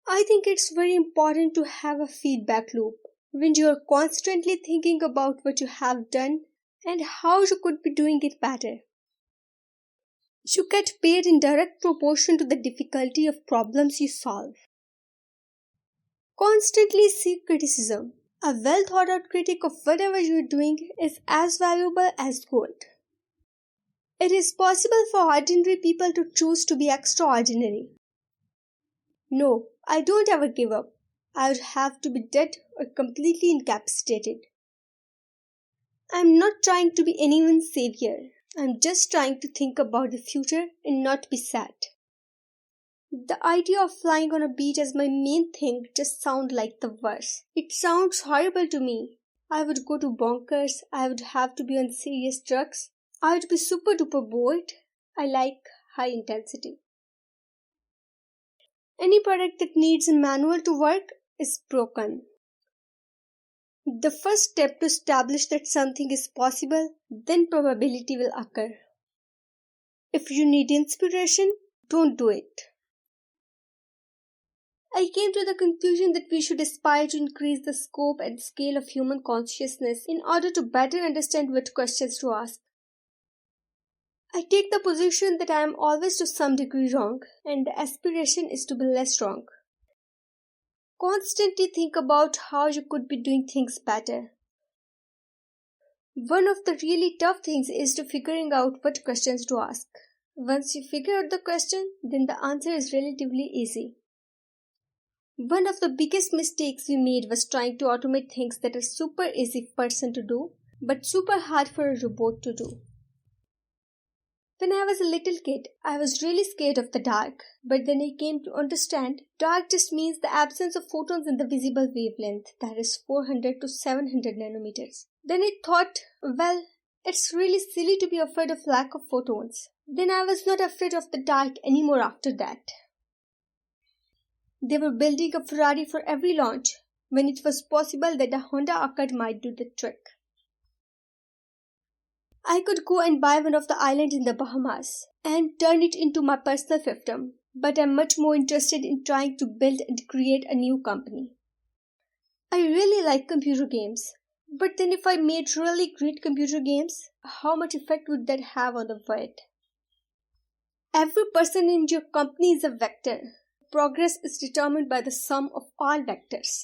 I think it's very important to have a feedback loop when you're constantly thinking about what you have done and how you could be doing it better. You get paid in direct proportion to the difficulty of problems you solve. Constantly seek criticism. A well thought out critic of whatever you're doing is as valuable as gold. It is possible for ordinary people to choose to be extraordinary. No, I don't ever give up. I would have to be dead or completely incapacitated. I'm not trying to be anyone's savior. I'm just trying to think about the future and not be sad. The idea of flying on a beach as my main thing just sounds like the worst. It sounds horrible to me. I would go to bonkers. I would have to be on serious drugs. I would be super duper bored. I like high intensity. Any product that needs a manual to work is broken. The first step to establish that something is possible, then probability will occur. If you need inspiration, don't do it. I came to the conclusion that we should aspire to increase the scope and scale of human consciousness in order to better understand what questions to ask. I take the position that I am always to some degree wrong, and the aspiration is to be less wrong. Constantly think about how you could be doing things better. One of the really tough things is to figuring out what questions to ask. Once you figure out the question, then the answer is relatively easy. One of the biggest mistakes we made was trying to automate things that are super easy for a person to do, but super hard for a robot to do. When I was a little kid, I was really scared of the dark, but then I came to understand dark just means the absence of photons in the visible wavelength, that is 400 to 700 nanometers. Then I thought, well, it's really silly to be afraid of lack of photons. Then I was not afraid of the dark anymore after that. They were building a Ferrari for every launch, when it was possible that a Honda Accord might do the trick. I could go and buy one of the islands in the Bahamas and turn it into my personal fiefdom, but I'm much more interested in trying to build and create a new company. I really like computer games, but then if I made really great computer games, how much effect would that have on the world? Every person in your company is a vector. Progress is determined by the sum of all vectors.